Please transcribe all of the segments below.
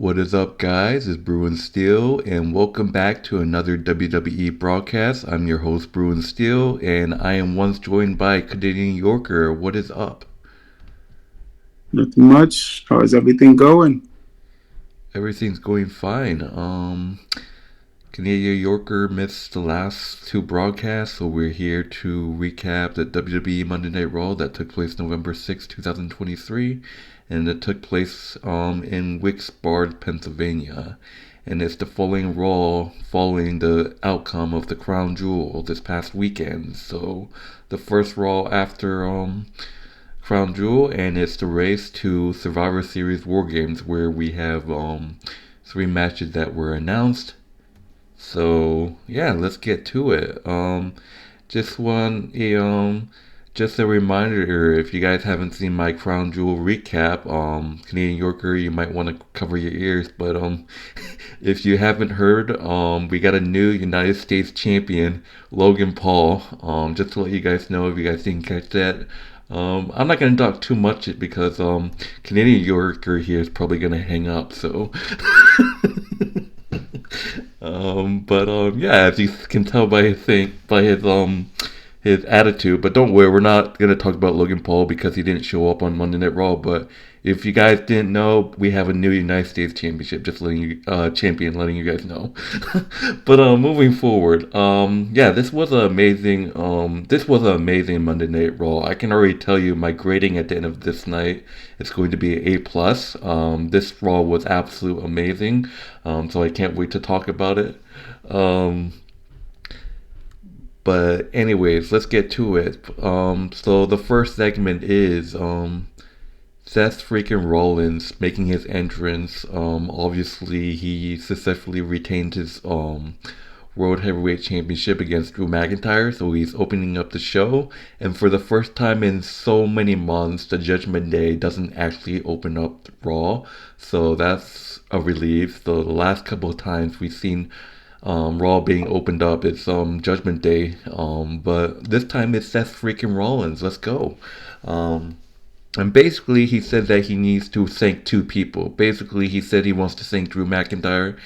What is up, guys? It's Bruin Steel, and welcome back to another WWE broadcast. I'm your host, Bruin Steel, and I am once joined by Canadian Yorker. What is up? Nothing much. How's everything going? Everything's going fine. Canadian Yorker missed the last two broadcasts, so we're here to recap the WWE Monday Night Raw that took place November 6, 2023, and it took place in Wicksburg, Pennsylvania. And it's the following Raw following the outcome of the Crown Jewel this past weekend. So the first Raw after Crown Jewel, and it's the race to Survivor Series War Games where we have three matches that were announced. So yeah, let's get to it. Just one just a reminder, if you guys haven't seen my Crown Jewel recap, Canadian Yorker, you might want to cover your ears. But if you haven't heard, we got a new United States champion, Logan Paul. Just to let you guys know, if you guys didn't catch that. I'm not gonna talk too much because Canadian Yorker here is probably gonna hang up. So but yeah, as you can tell by his attitude. But don't worry, we're not gonna talk about Logan Paul because he didn't show up on Monday Night Raw. But if you guys didn't know, we have a new United States Championship. Just letting you champion, letting you guys know. But moving forward, yeah, this was an amazing Monday Night Raw. I can already tell you my grading at the end of this night is going to be an A plus. This Raw was absolute amazing. So I can't wait to talk about it. Um, but anyways, let's get to it. So the first segment is Seth freaking Rollins making his entrance. Obviously he successfully retained his World Heavyweight Championship against Drew McIntyre, so he's opening up the show. And for the first time in so many months, the Judgment Day doesn't actually open up Raw, so that's a relief. So the last couple of times we've seen Raw being opened up, it's Judgment Day, but this time it's Seth freaking Rollins. Let's go. Um, and basically, he said that he needs to thank two people. Basically, he said he wants to thank Drew McIntyre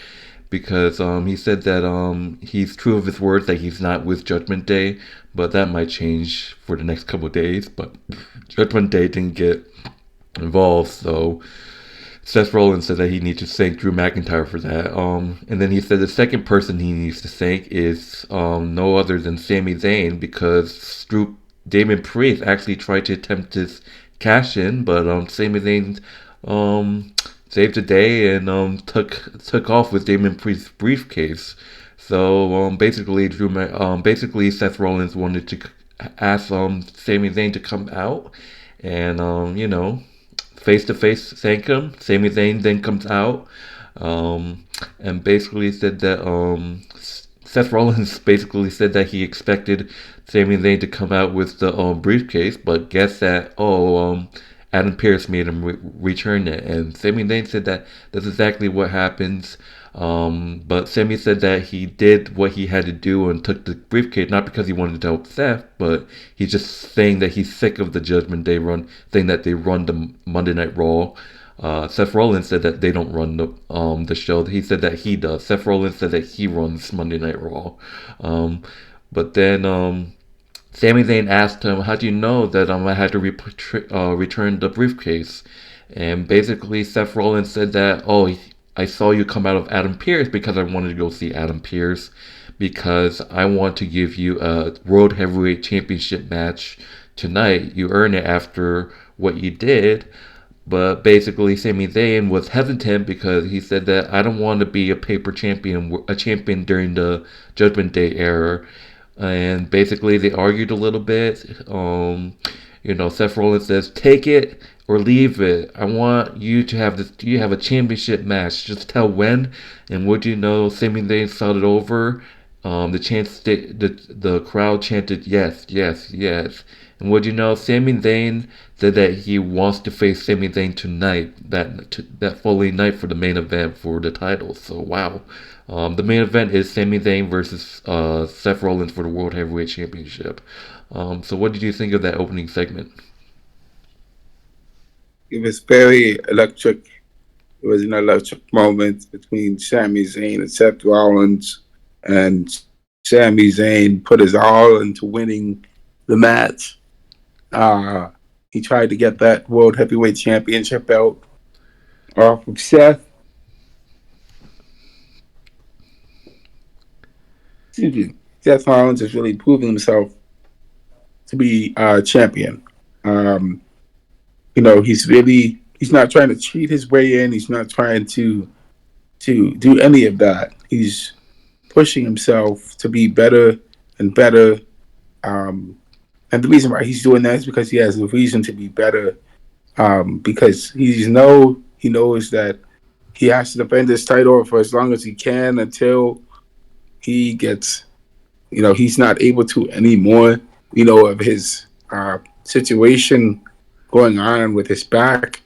because he said that he's true of his words that he's not with Judgment Day, but that might change for the next couple of days. But Judgment Day didn't get involved, so Seth Rollins said that he needs to thank Drew McIntyre for that. And then he said the second person he needs to thank is no other than Sami Zayn because Drew Damian Priest actually tried to attempt this cash in, but Sami Zayn saved the day and took off with Damian Priest's briefcase. So basically Seth Rollins wanted to ask Sami Zayn to come out and face to face thank him. Sami Zayn then comes out and basically said that Seth Rollins basically said that he expected Sami Zayn to come out with the briefcase, but guess that Adam Pearce made him return it, and Sami Zayn said that that's exactly what happens. But Sami said that he did what he had to do and took the briefcase not because he wanted to help Seth, but he's just saying that he's sick of the Judgment Day run, saying that they run the Monday Night Raw. Seth Rollins said that they don't run the show. He said that he does. Seth Rollins said that he runs Monday Night Raw. Um, but then Sami Zayn asked him, "How do you know that I had to return the briefcase?" And basically, Seth Rollins said that, "Oh, I saw you come out of Adam Pearce because I wanted to go see Adam Pearce because I want to give you a World Heavyweight Championship match tonight. You earn it after what you did." But basically, Sami Zayn was hesitant because he said that I don't want to be a champion during the Judgment Day era. And basically, they argued a little bit. Seth Rollins says, "Take it or leave it. I want you to have this. You have a championship match. Just tell when." And would you know, Sami Zayn started over. The crowd chanted yes, yes, yes. And would you know, Sami Zayn said that he wants to face Sami Zayn tonight, that following night for the main event for the title. So wow, the main event is Sami Zayn versus Seth Rollins for the World Heavyweight Championship. So what did you think of that opening segment? It was very electric. It was an electric moment between Sami Zayn and Seth Rollins, and Sami Zayn put his all into winning the match. Uh, he tried to get that World Heavyweight Championship belt off of Seth. Excuse me. Seth Rollins is really proving himself to be champion. Um, he's not trying to cheat his way in. He's not trying to do any of that. He's pushing himself to be better and better. Um, and the reason why he's doing that is because he has a reason to be better. Because he knows that he has to defend his title for as long as he can until he gets, he's not able to anymore. Of his situation going on with his back,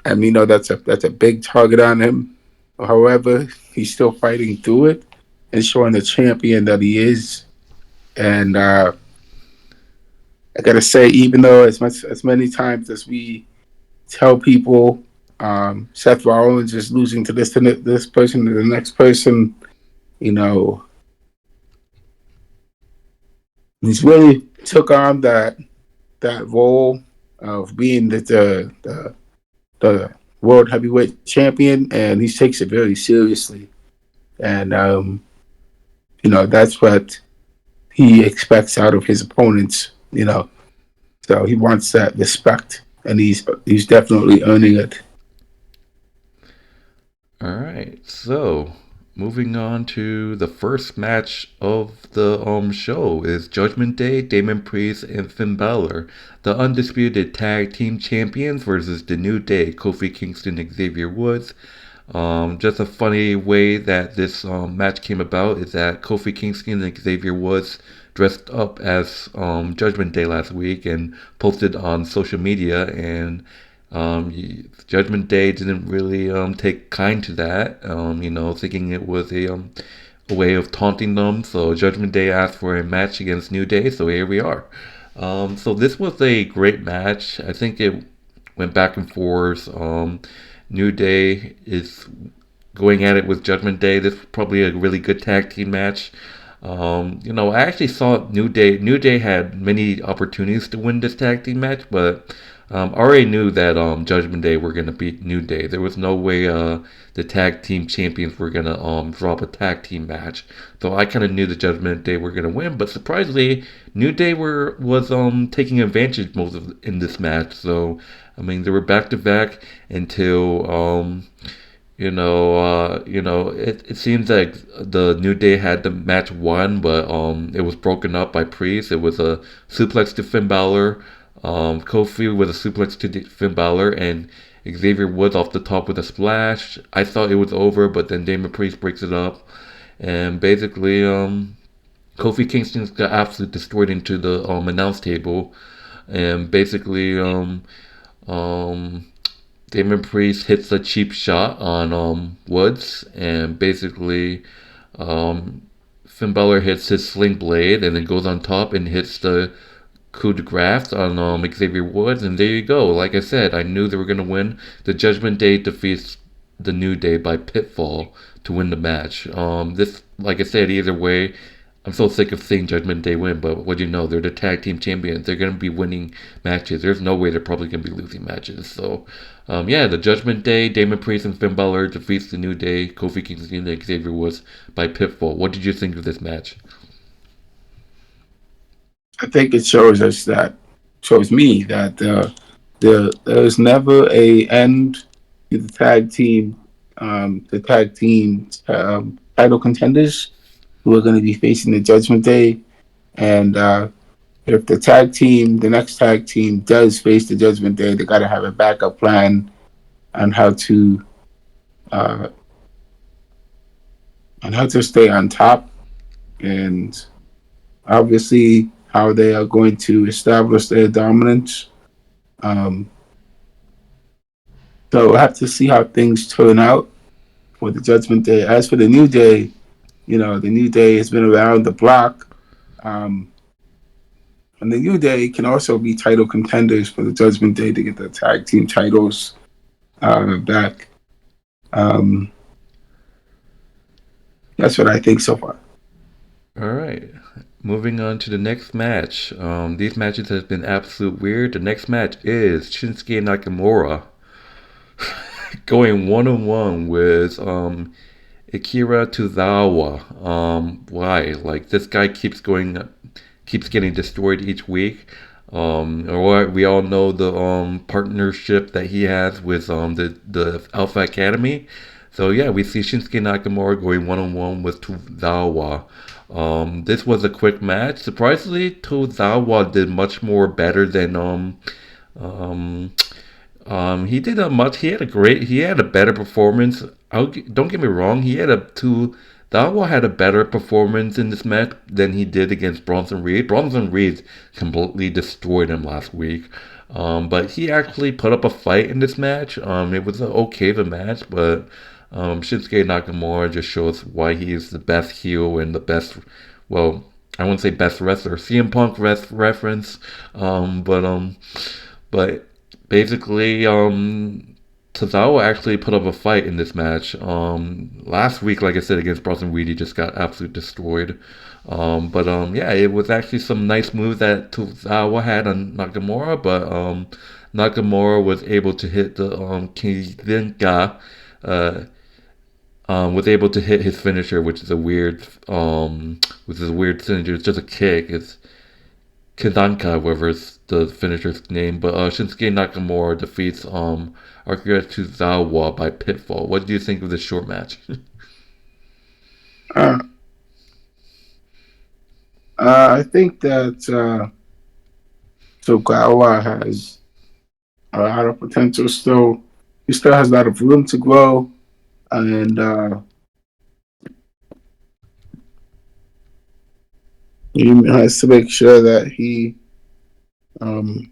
and that's a big target on him. However, he's still fighting through it and showing the champion that he is. And I gotta say, even though as many times as we tell people Seth Rollins is losing to this person to the next person, you know, he's really took on that role of being the world heavyweight champion, and he takes it very seriously. And that's what he expects out of his opponents. So he wants that respect, and he's definitely earning it. All right, so moving on to the first match of the show is Judgment Day, Damon Priest and Finn Balor, the undisputed tag team champions versus the New Day, Kofi Kingston and Xavier Woods. Just a funny way that this match came about is that Kofi Kingston and Xavier Woods dressed up as Judgment Day last week and posted on social media, and Judgment Day didn't really take kind to that, thinking it was a way of taunting them. So Judgment Day asked for a match against New Day, so here we are. So this was a great match. I think it went back and forth. New Day is going at it with Judgment Day. This is probably a really good tag team match. I actually saw New Day. New Day had many opportunities to win this tag team match, but I already knew that Judgment Day were gonna beat New Day. There was no way the tag team champions were gonna drop a tag team match. So I kind of knew the Judgment Day were gonna win, but surprisingly, New Day was taking advantage most of in this match. So I mean, they were back to back until it seems like the New Day had the match won, but it was broken up by Priest. It was a suplex to Finn Balor. Kofi with a suplex to Finn Balor, and Xavier Woods off the top with a splash. I thought it was over, but then Damien Priest breaks it up, and basically, Kofi Kingston got absolutely destroyed into the announce table, and basically, Damien Priest hits a cheap shot on Woods, and basically, Finn Balor hits his sling blade, and then goes on top and hits the coup de grace on Xavier Woods, and there you go. Like I said, I knew they were going to win. The Judgment Day defeats the New Day by pinfall to win the match. This, like I said, either way, I'm so sick of seeing Judgment Day win, but what do you know? They're the tag team champions. They're going to be winning matches. There's no way they're probably going to be losing matches. So, the Judgment Day, Damon Priest and Finn Balor defeats the New Day, Kofi Kingston and Xavier Woods by pinfall. What did you think of this match? I think it shows me that there's never a end to the tag team title contenders who are going to be facing the Judgment Day, and if the next tag team does face the Judgment Day, they got to have a backup plan on uh, how to stay on top, and obviously how they are going to establish their dominance. Um, so we'll have to see how things turn out for the Judgment Day. As for the New Day, the New Day has been around the block. Um, and the New Day can also be title contenders for the Judgment Day to get the tag team titles back. Um, that's what I think so far. All right. Moving on to the next match. These matches have been absolute weird. The next match is Shinsuke Nakamura going one on one with Akira Tozawa. Why? Like this guy keeps getting destroyed each week. Or we all know the partnership that he has with the Alpha Academy. So yeah, we see Shinsuke Nakamura going one on one with Tozawa. This was a quick match. Surprisingly, Tozawa did much more better than um, he had a better performance. Don't get me wrong, Dawa had a better performance in this match than he did against Bronson Reed. Bronson Reed completely destroyed him last week. But he actually put up a fight in this match. It was an okay of a match, but Shinsuke Nakamura just shows why he is the best heel and the best, well, I wouldn't say best wrestler, CM Punk reference. But basically, Tozawa actually put up a fight in this match. Last week, like I said, against Bronson Reed, he just got absolutely destroyed. Yeah, it was actually some nice moves that Tozawa had on Nakamura, but Nakamura was able to hit the Kizinga, uh, was able to hit his finisher, which is a weird signature. It's just a kick. It's Kazanka, whatever is the finisher's name, but Shinsuke Nakamura defeats Akira Tozawa by pinfall. What do you think of this short match? Uh, I think that Togawa has a lot of potential still. He still has a lot of room to grow, and he has to make sure that um,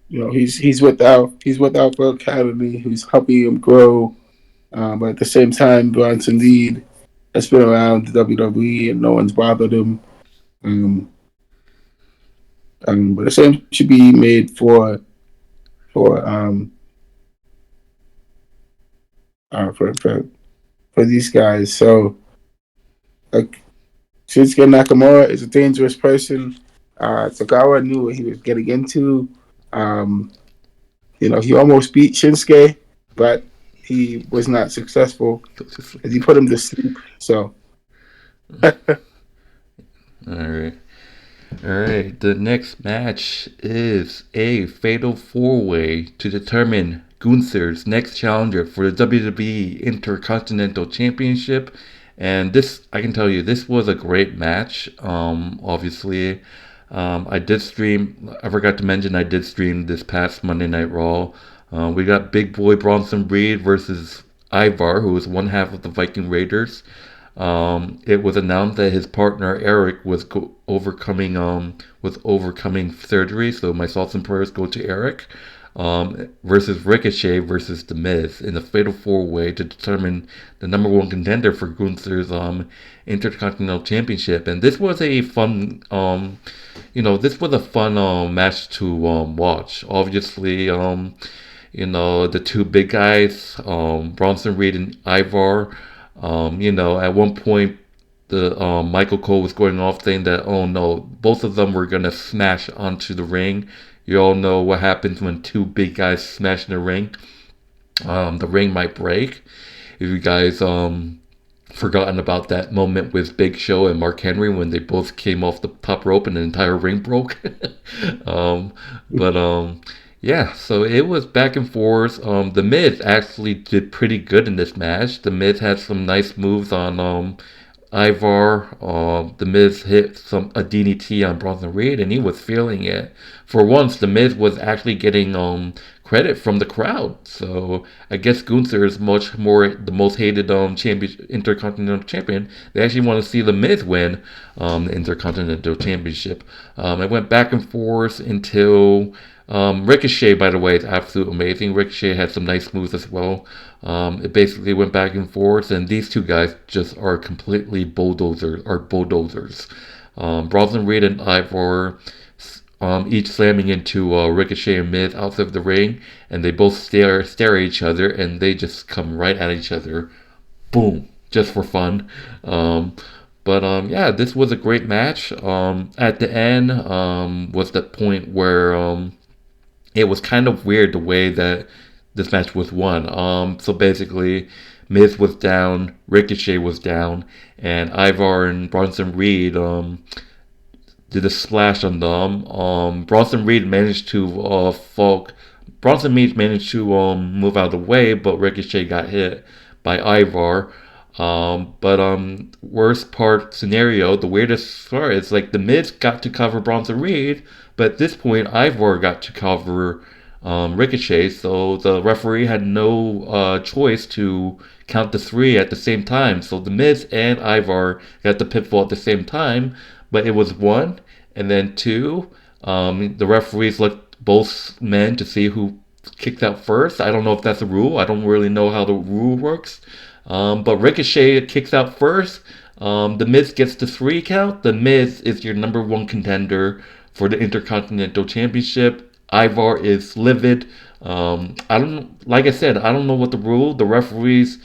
he's with Alpha Academy, who's helping him grow. But at the same time, Bronson Reed has been around the WWE and no one's bothered him. Um, but the same should be made for uh, for, for for these guys. So, like, Shinsuke Nakamura is a dangerous person. Togawa knew what he was getting into. Um, he almost beat Shinsuke, but he was not successful as he put him to sleep. So, All right. All right. The next match is a fatal four-way to determine Gunther's next challenger for the WWE Intercontinental Championship. And this, I can tell you, this was a great match. Obviously, I did stream. I forgot to mention I did stream this past Monday Night Raw. We got Big Boy Bronson Reed versus Ivar, who was one half of the Viking Raiders. It was announced that his partner Eric was overcoming surgery. So my thoughts and prayers go to Eric. Versus Ricochet versus The Miz in the Fatal Four Way to determine the number one contender for Gunther's Intercontinental Championship. And this was a fun match to watch. Obviously, the two big guys, Bronson Reed and Ivar. At one point, the Michael Cole was going off saying that, oh no, both of them were gonna smash onto the ring. You all know what happens when two big guys smash in the ring. The ring might break. If you guys forgotten about that moment with Big Show and Mark Henry when they both came off the top rope and the entire ring broke. um, but yeah, so it was back and forth. The Miz actually did pretty good in this match. The Miz had some nice moves on Ivar. The Miz hit a DDT on Bronson Reed, and he was feeling it. For once, the Miz was actually getting credit from the crowd. So I guess Gunther is much more the most hated Intercontinental Champion. They actually want to see the Miz win the Intercontinental Championship. It went back and forth until Ricochet, by the way, is absolutely amazing. Ricochet had some nice moves as well. It basically went back and forth, and these two guys just are completely bulldozers. Bronson Reed and Ivar each slamming into Ricochet and Miz outside of the ring, and they both stare at each other, and they just come right at each other, boom, just for fun. But yeah, this was a great match. At the end was the point where it was kind of weird the way that this match was won. So basically, Miz was down, Ricochet was down, and Ivar and Bronson Reed did a splash on them. Bronson Reed managed to fall. Bronson Reed managed to move out of the way, but Ricochet got hit by Ivar. But worst part scenario, the weirdest part is like the Miz got to cover Bronson Reed, but at this point Ivar got to cover Ricochet, so the referee had no choice to count the three at the same time. So the Miz and Ivar got the pinfall at the same time, but it was one, and then two. The referees looked both men to see who kicked out first. I don't know if that's a rule. I don't really know how the rule works. But Ricochet kicks out first. The Miz gets the three count. The Miz is your number one contender for the Intercontinental Championship. Ivar is livid. I don't, like I said, I don't know what the rule. The referees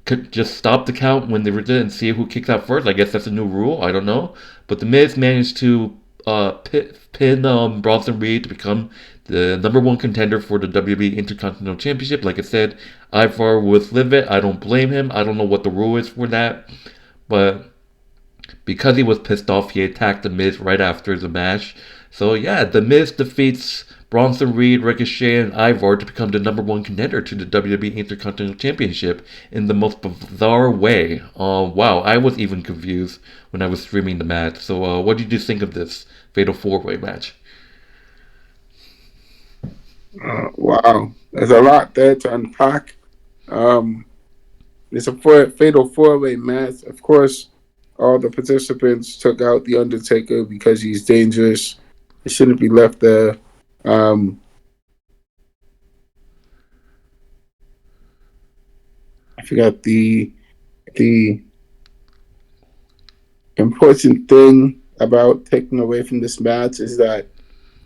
could just stop the count when they were there and see who kicks out first. I guess that's a new rule. I don't know. But the Miz managed to pin Bronson Reed to become the number one contender for the WWE Intercontinental Championship. Like I said, Ivar was livid. I don't blame him. I don't know what the rule is for that. But because he was pissed off, he attacked The Miz right after the match. So yeah, The Miz defeats Bronson Reed, Ricochet, and Ivar to become the number one contender to the WWE Intercontinental Championship in the most bizarre way. Wow, I was even confused when I was streaming the match. So what did you think of this Fatal 4-Way match? Wow, there's a lot there to unpack. It's a fatal four-way match. Of course, all the participants took out the Undertaker because he's dangerous. He shouldn't be left there. I forgot the important thing about taking away from this match is that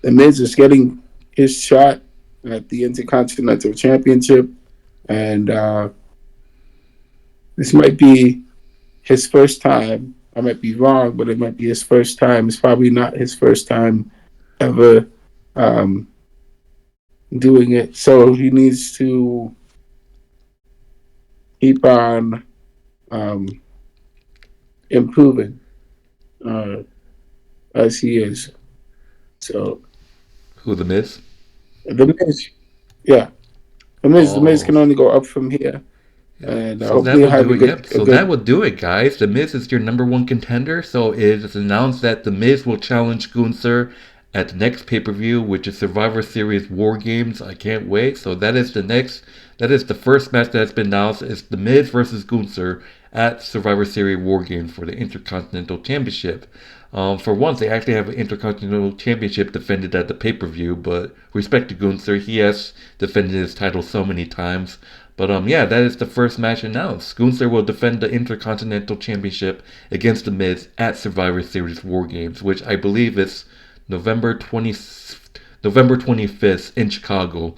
the Miz is getting his shot at the Intercontinental Championship, and this might be his first time. I might be wrong, but it might be his first time. It's probably not his first time ever doing it. So he needs to keep on improving as he is. So Who, The Miz? the Miz, yeah, the Miz Oh. can only go up from here, and So that hopefully will he'll have do a it. Yep. So that good. will do it, guys. The Miz is your number one contender. So it is announced that The Miz will challenge Gunther at the next pay-per-view, which is Survivor Series War Games. I can't wait. So that is the next. That is the first match that has been announced. It's The Miz versus Gunther at Survivor Series War Games for the Intercontinental Championship. For once, they actually have an Intercontinental Championship defended at the pay-per-view, but respect to Gunther, he has defended his title so many times. But yeah, that is the first match announced. Gunther will defend the Intercontinental Championship against The Miz at Survivor Series War Games, which I believe is November 25th in Chicago.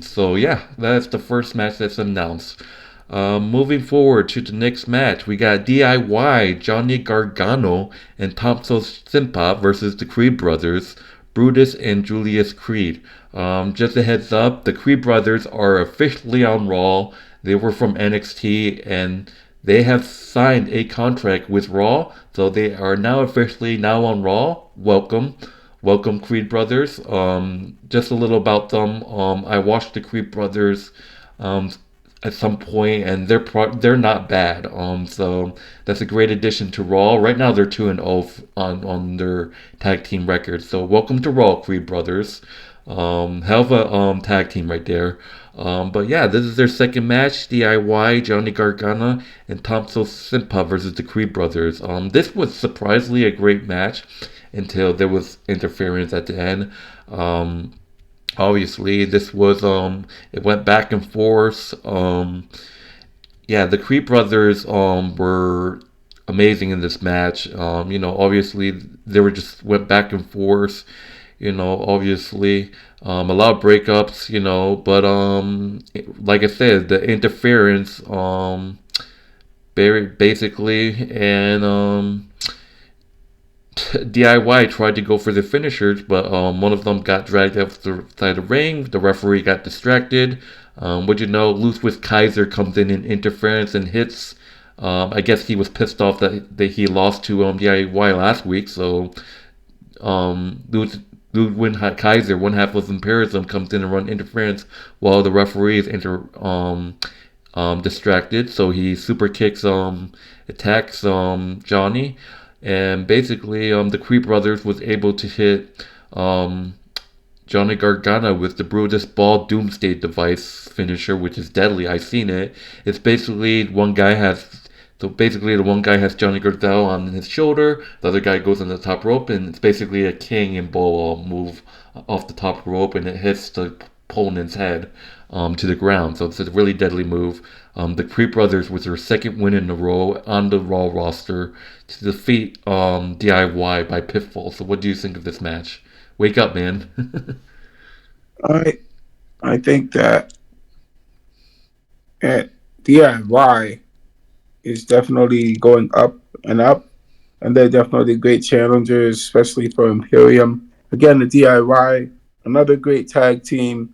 So yeah, that's the first match that's announced. Moving forward to the next match, we got DIY, Johnny Gargano and Tommaso Ciampa versus the Creed brothers, Brutus and Julius Creed. Just a heads up, the Creed brothers are officially on Raw. They were from NXT and they have signed a contract with Raw, so they are now officially now on Raw. Welcome Creed brothers. Just a little about them. I watched the Creed brothers um, at some point, and they're not bad. So that's a great addition to Raw. Right now they're 2-0 on their tag team record. So welcome to Raw, Creed brothers. Hell of a tag team right there. But yeah, this is their second match. DIY, Johnny Gargano and Tommaso Ciampa versus the Creed brothers. This was surprisingly a great match until there was interference at the end. Obviously, this was it went back and forth. Yeah, the Creed brothers were amazing in this match. Obviously they were just went back and forth. Obviously, a lot of breakups. But like I said, the interference, basically, and DIY tried to go for the finishers, but one of them got dragged outside the ring. The referee got distracted. Ludwig Kaiser comes in and interference and hits. I guess he was pissed off that he lost to DIY last week, so Ludwig Kaiser, one half of Imperialism, comes in and run interference while the referee is distracted. So he super kicks, attacks Johnny, and basically the Creed brothers was able to hit Johnny Gargano with the Brutus Ball Doomsday device finisher, which is deadly. I've seen it. It's basically the one guy has Johnny Gargano on his shoulder, the other guy goes on the top rope, and it's basically a king and bull move off the top rope, and it hits the opponent's head to the ground. So it's a really deadly move. The Creed brothers was their second win in a row on the Raw roster to defeat DIY by pinfall. So what do you think of this match? Wake up, man. I think that DIY is definitely going up, and they're definitely great challengers, especially for Imperium. Again, the DIY, another great tag team.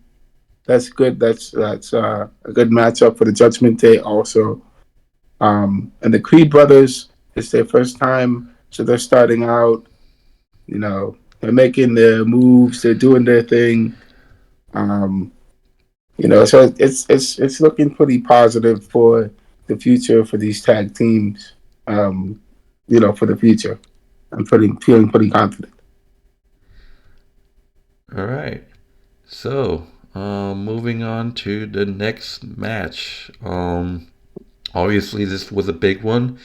That's good. That's a good matchup for the Judgment Day also. And the Creed brothers, it's their first time, so they're starting out. They're making their moves. They're doing their thing. So it's looking pretty positive for the future for these tag teams. For the future, I'm feeling pretty confident. All right. So, moving on to the next match. Obviously, this was a big one.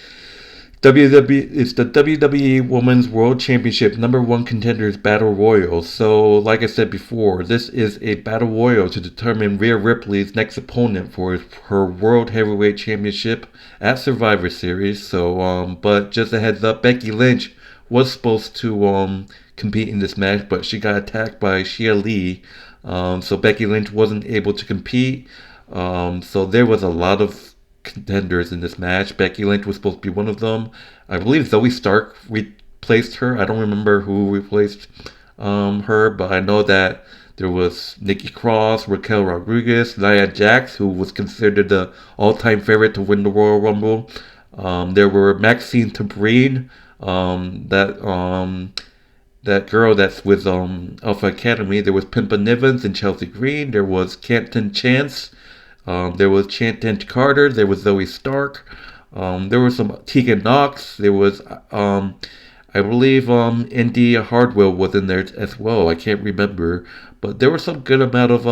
WWE, it's the WWE Women's World Championship #1 Contenders Battle Royal. So, like I said before, this is a Battle Royal to determine Rhea Ripley's next opponent for her World Heavyweight Championship at Survivor Series. So, but just a heads up, Becky Lynch was supposed to compete in this match, but she got attacked by Shia Lee. So Becky Lynch wasn't able to compete. So there was a lot of contenders in this match. Becky Lynch was supposed to be one of them. I believe Zoe Stark replaced her. I don't remember who replaced her, but I know that there was Nikki Cross, Raquel Rodriguez, Nia Jax, who was considered the all-time favorite to win the Royal Rumble. There were Maxine Tabrine, that girl that's with Alpha Academy. There was Pimpa Nivens and Chelsea Green. There was Canton Chance. There was Chanton Carter. There was Zoe Stark. There was some Tegan Knox. There was, I believe, Indy Hardwell was in there as well. I can't remember. But there was some good amount of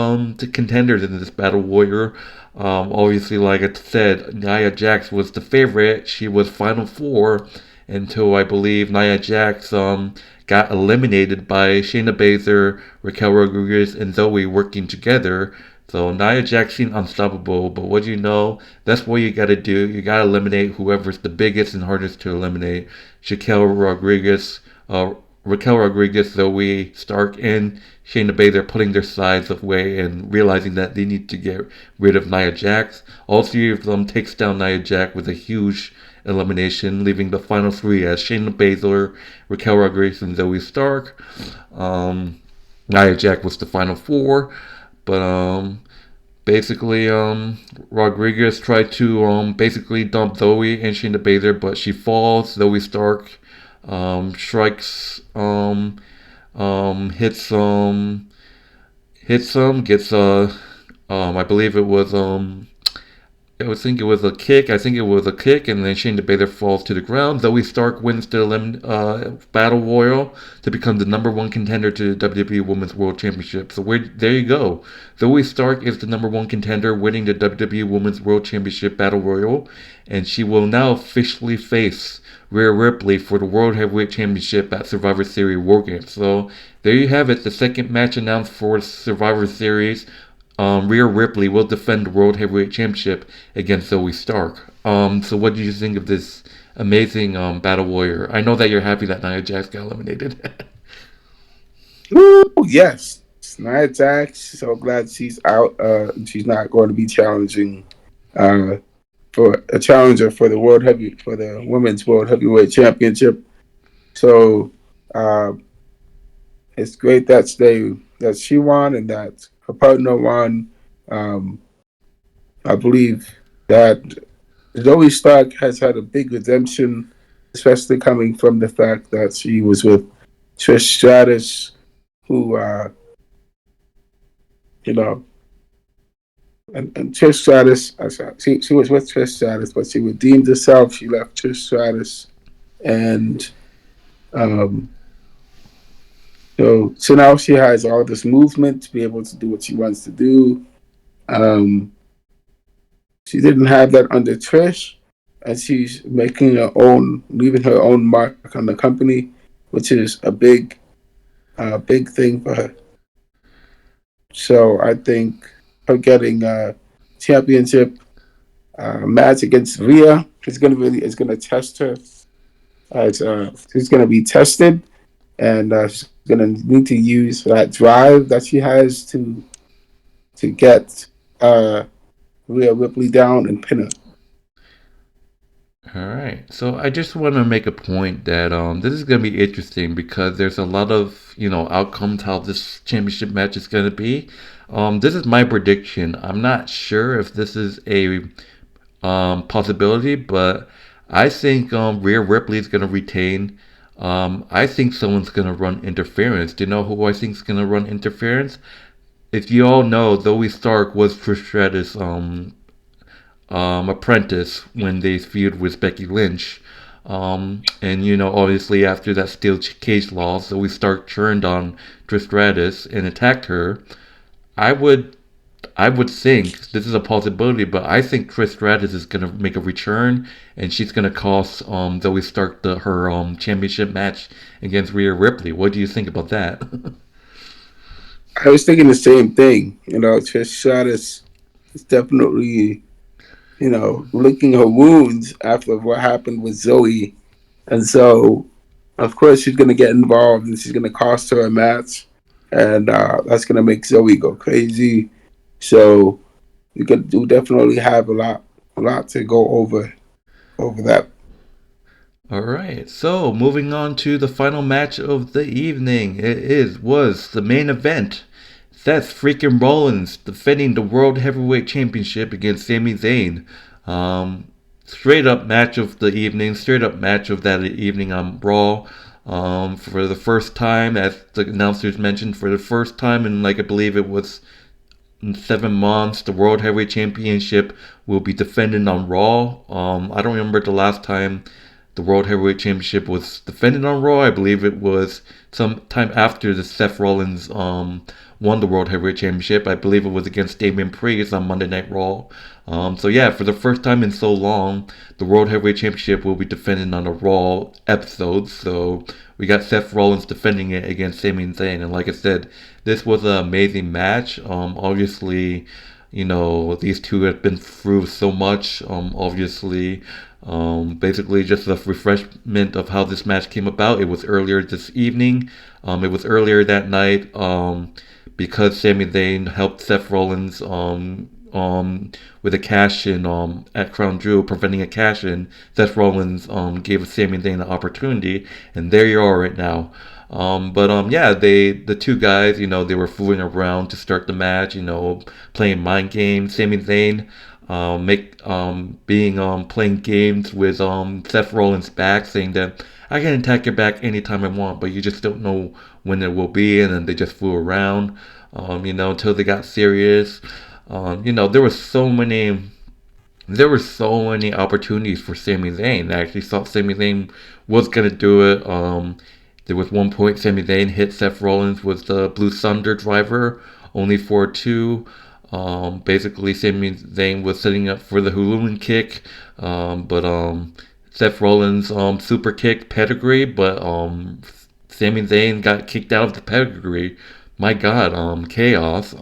contenders in this Battle Warrior. Obviously, like I said, Nia Jax was the favorite. She was Final Four until I believe Nia Jax got eliminated by Shayna Baszler, Raquel Rodriguez, and Zoe working together. So Nia Jax seemed unstoppable, but what do you know? That's what you gotta do. You gotta eliminate whoever's the biggest and hardest to eliminate. Raquel Rodriguez, Zoe Stark, and Shayna Baszler putting their sides away and realizing that they need to get rid of Nia Jax. All three of them takes down Nia Jax with a huge elimination, leaving the final three as Shayna Baszler, Raquel Rodriguez, and Zoe Stark. Nia Jax was the final four. But basically, Rodriguez tried to basically dump Zoe and Shayna Baszler, but she falls. Zoe Stark strikes, gets I believe it was I think it was a kick. And then Shayna Baszler falls to the ground. Zoe Stark wins the Battle Royal to become the #1 contender to the WWE Women's World Championship. So there you go. Zoe Stark is the #1 contender, winning the WWE Women's World Championship Battle Royal, and she will now officially face Rhea Ripley for the World Heavyweight Championship at Survivor Series War Games. So there you have it. The second match announced for Survivor Series. Rhea Ripley will defend the World Heavyweight Championship against Zoe Stark. So what do you think of this amazing battle warrior. I know that you're happy that Nia Jax got eliminated. Woo, yes. Nia Jax, so glad she's out. She's not going to be challenging uh, for a challenger for the women's world heavyweight championship. So uh, it's great that she won and that her partner won. Um, I believe that Zoe Stark has had a big redemption, especially coming from the fact that she was with Trish Stratus, who you know, and Trish Stratus. She was with Trish Stratus, but she redeemed herself. She left Trish Stratus, and um, so now she has all this movement to be able to do what she wants to do. Um, she didn't have that under Trish, and she's leaving her own mark on the company, which is a big thing for her. So I think her getting a championship match against Rhea is gonna test her. She's gonna be tested, and she's gonna need to use that drive that she has to get Rhea Ripley down and pin her. All right. So I just want to make a point that this is going to be interesting because there's a lot of, outcomes how this championship match is going to be. This is my prediction. I'm not sure if this is a possibility, but I think Rhea Ripley is going to retain. I think someone's going to run interference. Do you know who I think is going to run interference? If you all know, Zoe Stark was Trish Stratus' apprentice when they feud with Becky Lynch. And obviously after that steel cage loss, Zoe Stark turned on Trish Stratus and attacked her. I would think this is a possibility, but I think Trish Stratus is gonna make a return, and she's gonna cost Zoe Stark her championship match against Rhea Ripley. What do you think about that? I was thinking the same thing. Trish Stratus is definitely licking her wounds after what happened with Zoe. And so, of course, she's going to get involved and she's going to cost her a match. And that's going to make Zoe go crazy. So, we definitely have a lot to go over that. All right, so moving on to the final match of the evening. Was the main event. Seth freaking Rollins defending the World Heavyweight Championship against Sami Zayn. Straight up match of the evening, straight up match of that evening on Raw. For the first time, as the announcers mentioned, for the first time in I believe it was in 7 months, the World Heavyweight Championship will be defended on Raw. I don't remember the last time the World Heavyweight Championship was defended on Raw. I believe it was some time after the Seth Rollins won the World Heavyweight Championship. I believe it was against Damien Priest on Monday Night Raw. So yeah, for the first time in so long, the World Heavyweight Championship will be defended on a Raw episode. So we got Seth Rollins defending it against Sami Zayn. And like I said, this was an amazing match. Obviously, these two have been through so much. Obviously, basically just a refreshment of how this match came about. It was earlier this evening. It was earlier that night. Because Sami Zayn helped Seth Rollins with a cash in at Crown Jewel, preventing a cash in. Seth Rollins gave Sami Zayn an opportunity, and there you are right now. The two guys, they were fooling around to start the match, playing mind games. Sami Zayn playing games with Seth Rollins' back, saying that I can attack your back anytime I want, but you just don't know when it will be, and then they just flew around, until they got serious. There were so many opportunities for Sami Zayn. I actually thought Sami Zayn was gonna do it. There was one point Sami Zayn hit Seth Rollins with the Blue Thunder driver, only for two. Basically, Sami Zayn was setting up for the Huluman kick, but Seth Rollins super kick pedigree, but Sami Zayn got kicked out of the pedigree. My God, chaos.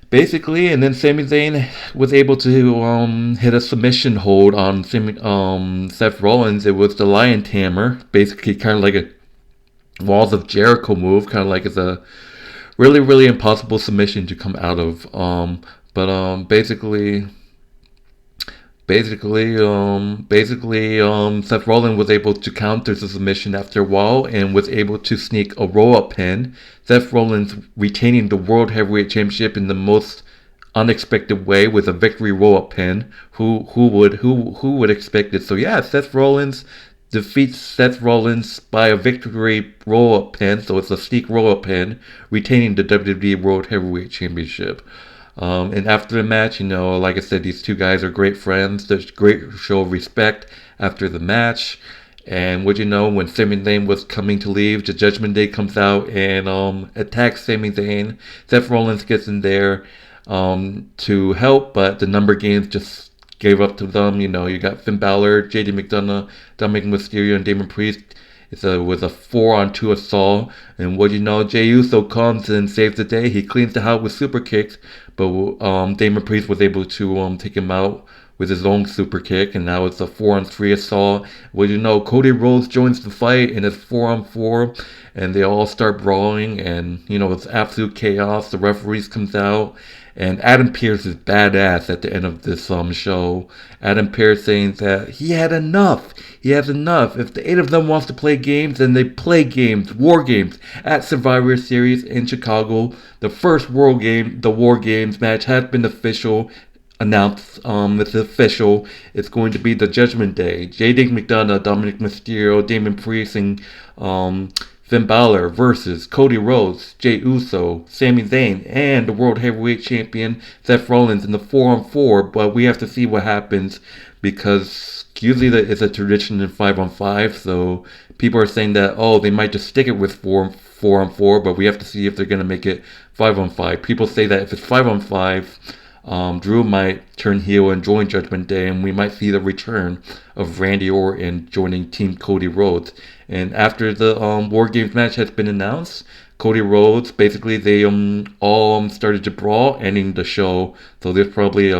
Basically, and then Sami Zayn was able to hit a submission hold on Seth Rollins. It was the Lion Tamer, basically kind of like a Walls of Jericho move, kind of like it's a really really impossible submission to come out of. But Seth Rollins was able to counter the submission after a while and was able to sneak a roll-up pin. Seth Rollins retaining the World Heavyweight Championship in the most unexpected way with a victory roll-up pin. Who would expect it? So yeah, Seth Rollins defeats Seth Rollins by a victory roll-up pin. So it's a sneak roll-up pin, retaining the WWE World Heavyweight Championship. And after the match, like I said, these two guys are great friends. There's great show of respect after the match. And what you know, when Sami Zayn was coming to leave, the Judgment Day comes out and attacks Sami Zayn. Seth Rollins gets in there to help, but the number games just gave up to them. You got Finn Balor, JD McDonough, Dominic Mysterio, and Damien Priest. It was a 4-on-2 assault, and what you know, Jey Uso comes and saves the day. He cleans the house with super kicks, but Damon Priest was able to take him out with his own super kick, and now it's a 4-on-3 assault. What you know, Cody Rhodes joins the fight, and it's 4-on-4, and they all start brawling, and it's absolute chaos. The referees comes out. And Adam Pearce is badass at the end of this show. Adam Pearce saying that he had enough. He has enough. If the 8 of them wants to play games, then they play games, war games, at Survivor Series in Chicago. The first the War Games match has been announced. It's official. It's going to be the Judgment Day. JD McDonough, Dominic Mysterio, Damon Priest, and Finn Balor versus Cody Rhodes, Jey Uso, Sami Zayn, and the World Heavyweight Champion Seth Rollins in the 4-on-4. But we have to see what happens because usually it's a tradition in 5-on-5. So people are saying that they might just stick it with 4-on-4, but we have to see if they're gonna make it 5-on-5. People say that if it's 5-on-5. Drew might turn heel and join Judgment Day, and we might see the return of Randy Orton joining Team Cody Rhodes. And after the War Games match has been announced, Cody Rhodes, basically they all started to brawl, ending the show. So there's probably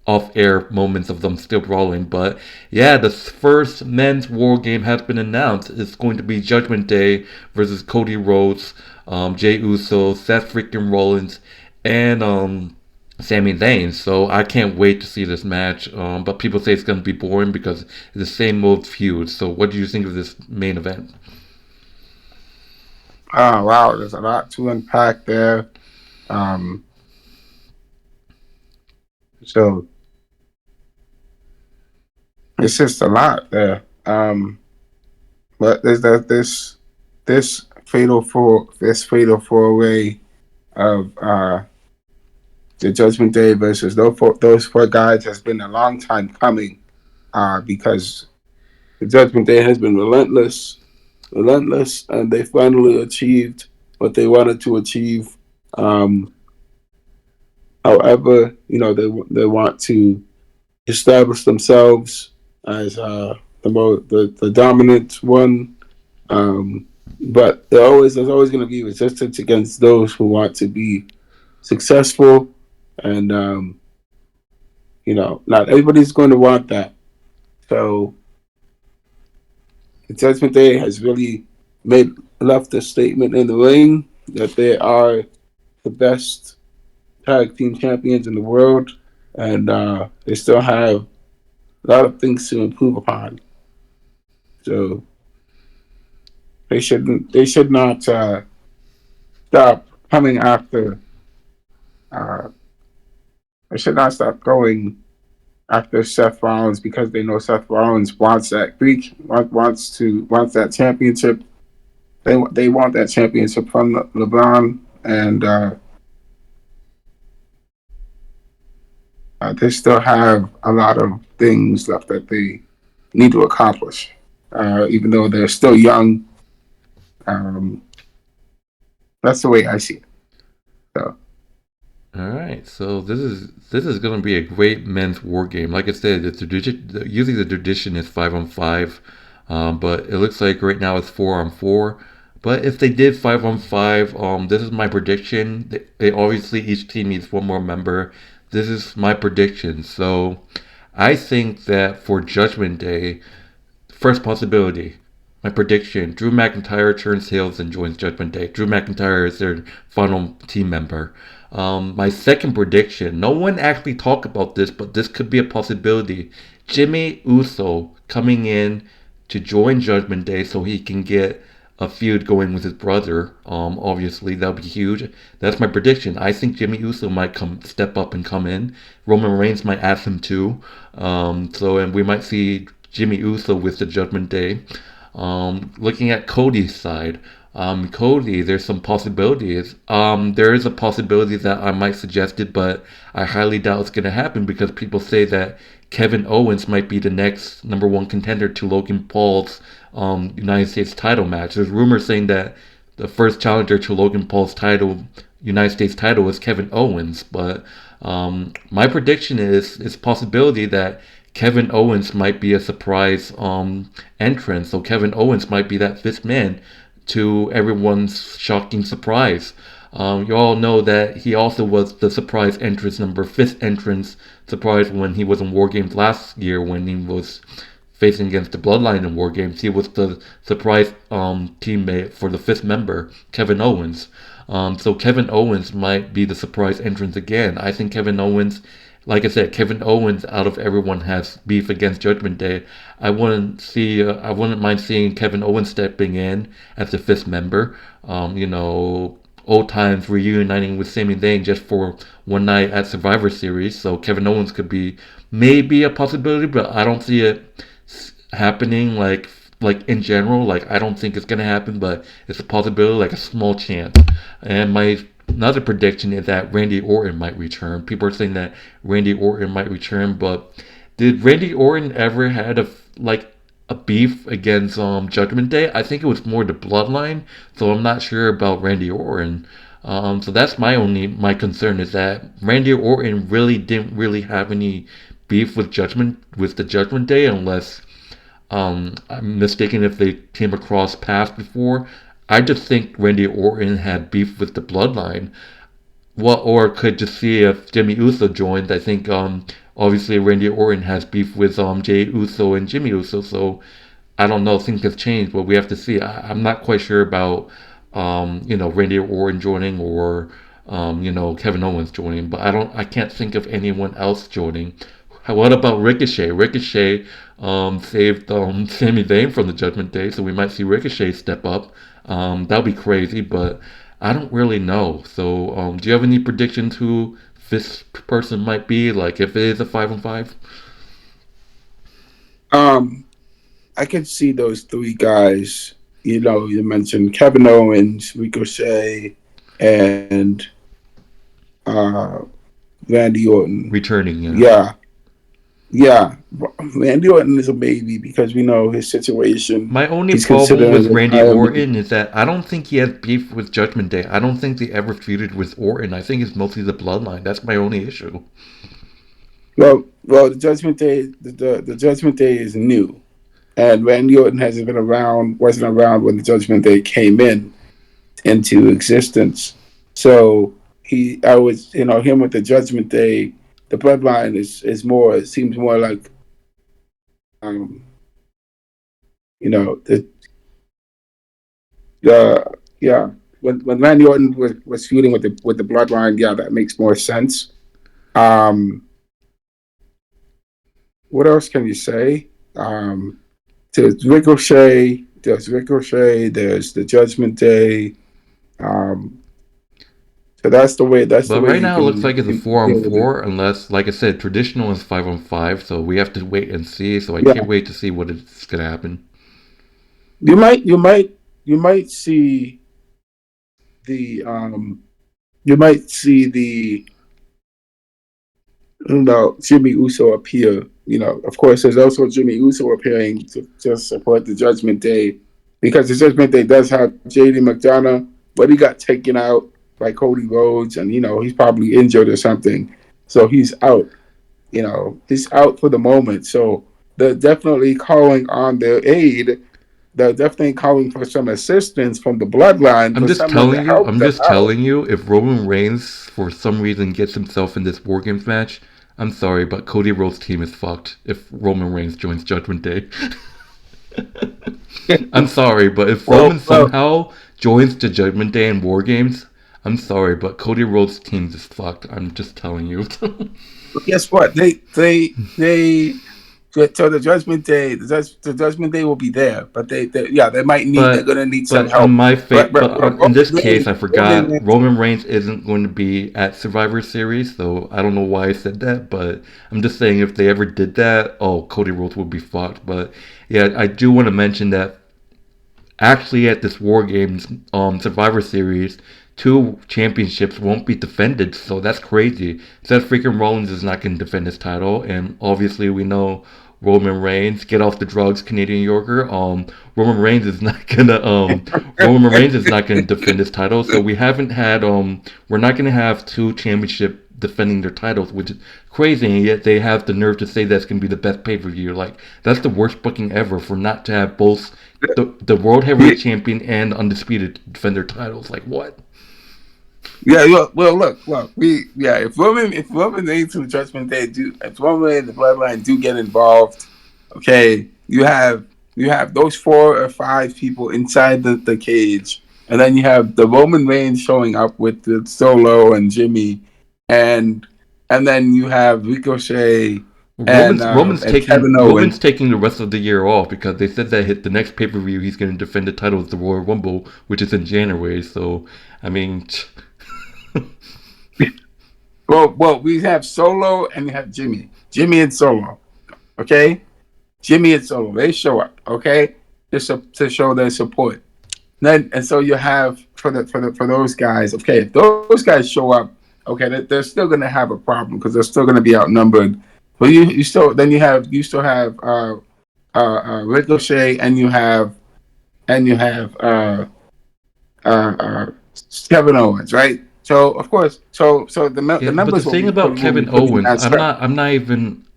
off-air moments of them still brawling. But yeah, the first men's War Game has been announced. It's going to be Judgment Day versus Cody Rhodes, Jey Uso, Seth freaking Rollins, and Sami Zayn. So I can't wait to see this match. But people say it's going to be boring because it's the same old feud. So what do you think of this main event? Oh wow, there's a lot to unpack there. So it's just a lot there. But there's this fatal four way of the Judgment Day versus those four guys has been a long time coming, because the Judgment Day has been relentless, and they finally achieved what they wanted to achieve. However, they want to establish themselves as the dominant one, but there's always going to be resistance against those who want to be successful. And not everybody's going to want that. So the Judgment Day has really left a statement in the ring that they are the best tag team champions in the world, and they still have a lot of things to improve upon. So they should not stop coming after. They should not stop going after Seth Rollins because they know Seth Rollins wants that wants that championship. They want that championship from LeBron, and they still have a lot of things left that they need to accomplish, even though they're still young. That's the way I see it. So. All right, so this is going to be a great men's war game. Like I said, usually the tradition is 5-on-5, but it looks like right now it's 4-on-4. But if they did 5-on-5, this is my prediction. They obviously each team needs one more member. This is my prediction. So I think that for Judgment Day, first possibility, my prediction: Drew McIntyre turns heels and joins Judgment Day. Drew McIntyre is their final team member. My second prediction: no one actually talked about this, but this could be a possibility. Jimmy Uso coming in to join Judgment Day so he can get a feud going with his brother. Obviously that'll be huge. That's my prediction. I think Jimmy Uso might come step up and come in. Roman Reigns might ask him to. And we might see Jimmy Uso with the Judgment Day. Looking at Cody's side, Cody, there's some possibilities. There is a possibility that I might suggest it, but I highly doubt it's going to happen because people say that Kevin Owens might be the next number one contender to Logan Paul's United States title match. There's rumors saying that the first challenger to Logan Paul's United States title, is Kevin Owens. But my prediction is it's a possibility that Kevin Owens might be a surprise entrance. So Kevin Owens might be that fifth man to everyone's shocking surprise. You all know that he also was the surprise entrance, fifth entrance surprise when he was in War Games last year when he was facing against the Bloodline in War Games. He was the surprise teammate for the fifth member, Kevin Owens. So Kevin Owens might be the surprise entrance again. I think Kevin Owens, like I said, Kevin Owens out of everyone has beef against Judgment Day. I wouldn't mind seeing Kevin Owens stepping in as the fifth member. Old times reuniting with Sami Zayn just for one night at Survivor Series. So Kevin Owens could be maybe a possibility, but I don't see it happening like in general. Like I don't think it's gonna happen, but it's a possibility, like a small chance. And my another prediction is that Randy Orton might return. People are saying that Randy Orton might return, but did Randy Orton ever had a beef against Judgment Day? I think it was more the Bloodline, so I'm not sure about Randy Orton. So that's my concern is that Randy Orton really didn't really have any beef with the Judgment Day, unless I'm mistaken if they came across paths before. I just think Randy Orton had beef with the Bloodline. Or could just see if Jimmy Uso joined. I think obviously Randy Orton has beef with Jey Uso and Jimmy Uso, so I don't know, things have changed, but we have to see. I'm not quite sure about Randy Orton joining or Kevin Owens joining, but I can't think of anyone else joining. What about Ricochet? Ricochet saved Sami Zayn from the Judgment Day, so we might see Ricochet step up. That'll be crazy, but I don't really know. So, do you have any predictions who this person might be? Like, if it is a 5-on-5? I could see those three guys. You mentioned Kevin Owens, Ricochet, and Randy Orton Returning, yeah. Randy Orton is a baby because we know his situation. My only problem with Randy Orton is that I don't think he has beef with Judgment Day. I don't think they ever feuded with Orton. I think it's mostly the Bloodline. That's my only issue. Well, the Judgment Day, the Judgment Day is new, and Randy Orton wasn't around when the Judgment Day came into existence. So him with the Judgment Day. The Bloodline is more. It seems more like, When Randy Orton was feuding with the Bloodline, that makes more sense. What else can you say? There's Ricochet. There's the Judgment Day. So that's the way. But right now it looks like it's a 4-on-4, unless, like I said, traditional is 5-on-5. So we have to wait and see. So I can't wait to see what is gonna happen. You might see the Jimmy Uso appear. Of course, there's also Jimmy Uso appearing to support the Judgment Day, because the Judgment Day does have JD McDonough, but he got taken out by Cody Rhodes, and he's probably injured or something, so he's out. He's out for the moment. So they're definitely calling on their aid they're definitely calling for some assistance from the bloodline I'm for just someone to telling you. help I'm them just out. telling you. If Roman Reigns for some reason gets himself in this War Games match, I'm sorry, but Cody Rhodes' team is fucked. If Roman Reigns joins Judgment Day, I'm sorry, but if Roman Well, somehow joins the Judgment Day in War Games, I'm sorry, but Cody Rhodes' team is fucked. I'm just telling you. guess what? So the Judgment Day, the Judgment Day will be there, but they might need, they're But gonna need some but on help. my fate, but in Roman this case, Reigns, I Roman forgot Reigns, Roman Reigns isn't going to be at Survivor Series, so I don't know why I said that. But I'm just saying if they ever did that, oh, Cody Rhodes would be fucked. But yeah, I do want to mention that actually at this War Games Survivor Series, two championships won't be defended, so that's crazy. Seth freaking Rollins is not going to defend his title, and obviously we know Roman Reigns, get off the drugs, Canadian Yorker. Roman Reigns is not gonna Roman Reigns is not gonna defend his title, so we haven't had we're not gonna have two championship defending their titles, which is crazy, and yet they have the nerve to say that's gonna be the best pay per view. Like that's the worst booking ever for not to have both the world heavyweight champion and undisputed defend their titles. Like what? yeah, look, if Roman Reigns and the Judgment Day do, if Roman and the Bloodline do get involved, okay, you have those 4 or 5 people inside the cage, and then you have the Roman Reigns showing up with the Solo and Jimmy, and and then you have Ricochet and Kevin Roman's Owens. taking the rest of the year off because they said that the next pay per view he's going to defend the title is the Royal Rumble, which is in January. So I mean, Well, we have Solo and we have Jimmy and Solo. Okay, Jimmy and Solo, they show up, okay, to show their support. And so you have for those guys, okay, if those guys show up, okay, they're still gonna have a problem because they're still gonna be outnumbered. But you still have Ricochet and uh, uh, Kevin Owens, right? So of course, so the yeah. But the numbers thing about will be Kevin pretty Owens, matched up.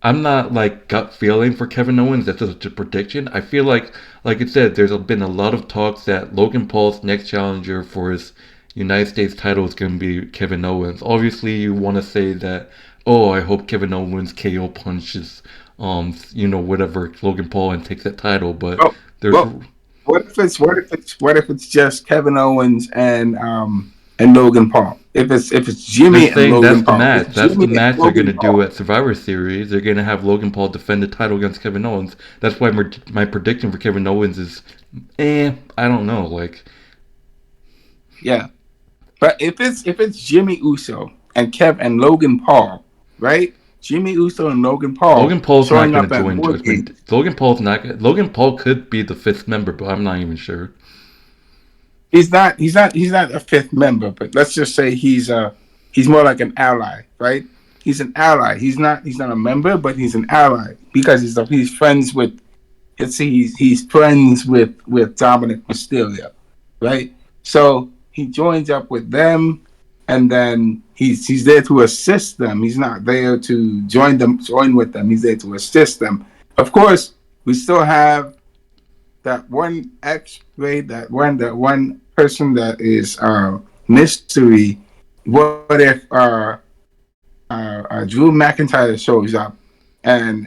I'm not like gut feeling for Kevin Owens. That's just a prediction. I feel like I said, there's been a lot of talks that Logan Paul's next challenger for his United States title is going to be Kevin Owens. Obviously, you want to say that, oh, I hope Kevin Owens KO punches, whatever Logan Paul and takes that title. But Well, there's well, what if it's just Kevin Owens and Logan Paul? If it's They're Jimmy and saying that's Logan the Paul, if match. it's That's the Jimmy and match they're Logan gonna do Paul, at Survivor Series. They're gonna have Logan Paul defend the title against Kevin Owens. That's why my prediction for Kevin Owens is, I don't know. Like, yeah. But if it's Jimmy Uso and Kev and Logan Paul, right? Jimmy Uso and Logan Paul Logan Paul's not showing gonna up at join War Judgment. Games. Logan Paul's not. Logan Paul could be the fifth member, but I'm not even sure. He's not a fifth member, but let's just say he's more like an ally, right? He's an ally. He's not a member, but he's an ally because he's friends with, let's see, he's friends with Dominic Mysterio, right? So he joins up with them, and then he's there to assist them. He's not there to join with them. He's there to assist them. Of course, we still have that one X-ray, that one person that is mystery. What if Drew McIntyre shows up and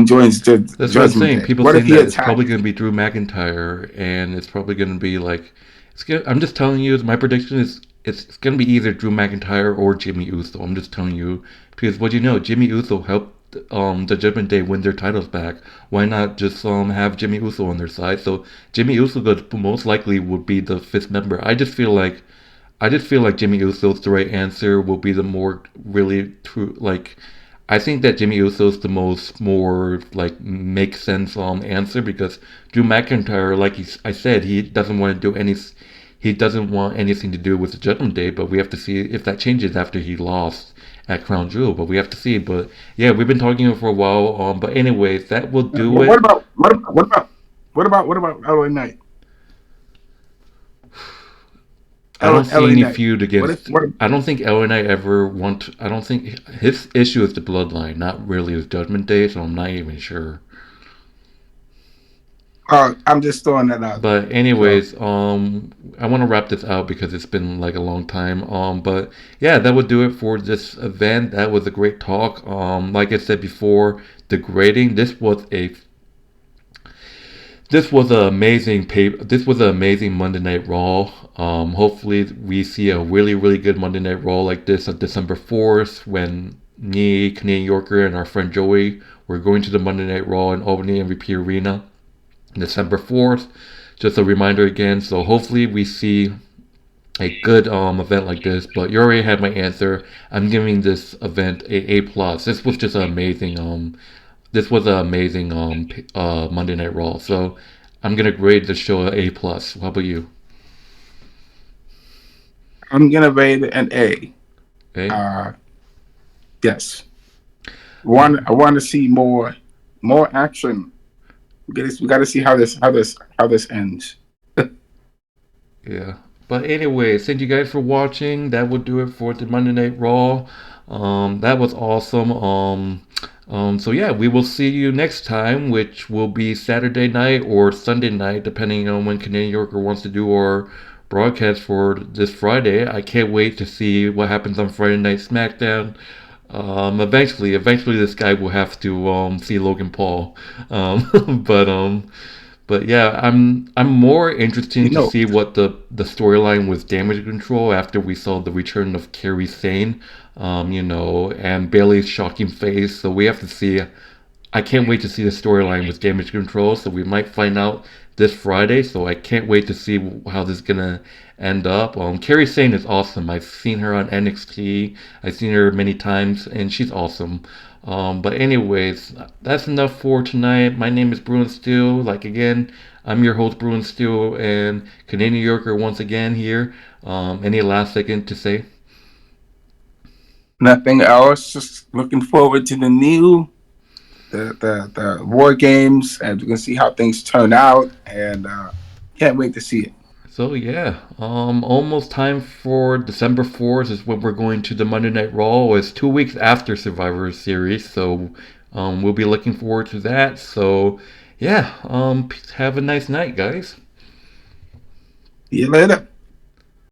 joins the That's what I'm Judgment saying. Day? People What if saying he that it's probably attacks? gonna be Drew McIntyre, and it's probably gonna be like, it's gonna, I'm just telling you. My prediction is it's gonna be either Drew McIntyre or Jimmy Uso. I'm just telling you because what you know, Jimmy Uso helped the Judgment Day win their titles back. Why not just have Jimmy Uso on their side? So Jimmy Uso most likely would be the fifth member. I just feel like Jimmy Uso's the right answer. Will be the more really true. Like, I think that Jimmy Uso's the more like make sense answer because Drew McIntyre, like I said, he doesn't want anything to do with the Judgment Day. But we have to see if that changes after he lost at Crown Jewel. But we have to see. But yeah, we've been talking for a while. But anyways, that will do What it. about LA Knight? I don't see LA any Knight. feud What if against. what if, I don't think Ellen and I ever want. I don't think his issue is the bloodline, not really his Judgment Day. So I'm not even sure. I'm just throwing that out there. But So anyways, I want to wrap this out because it's been like a long time. But yeah, that would do it for this event. That was a great talk. Like I said before, the grading. This was an amazing Monday Night Raw. Hopefully we see a really really good Monday Night Raw like this on December 4th when me, Canadian Yorker, and our friend Joey were going to the Monday Night Raw in Albany MVP Arena December 4th. Just a reminder again. So hopefully we see a good event like this. But you already had my answer. I'm giving this event a plus. This was an amazing Monday Night Raw. So I'm gonna grade the show a plus. How about you? I'm gonna rate it an A. Okay. Uh, yes. Uh, I want to see more action. We got to see how this ends. yeah. But anyway, thank you guys for watching. That would do it for the Monday Night Raw. That was awesome. So yeah, we will see you next time, which will be Saturday night or Sunday night, depending on when Canadian Yorker wants to do our broadcast for this Friday. I can't wait to see what happens on Friday Night SmackDown. Eventually, this guy will have to see Logan Paul. But yeah, I'm more You interested to know, see what the storyline with Damage Control after we saw the return of Kerry Sane, and Bailey's shocking face. So we have to see. I can't wait to see the storyline with Damage Control. So we might find out this Friday. So I can't wait to see how this is gonna end up. Kerry Sane is awesome. I've seen her on NXT. I've seen her many times, and she's awesome. But anyways, that's enough for tonight. My name is Bruin Steele. Like again, I'm your host Bruin Steele and Canadian Yorker once again here. Any last second to say? nothing else. Just looking forward to the war games, and we can see how things turn out. And can't wait to see it. So yeah, almost time for December 4th is when we're going to the Monday Night Raw. It's 2 weeks after Survivor Series, so we'll be looking forward to that. So yeah, have a nice night, guys. See you later.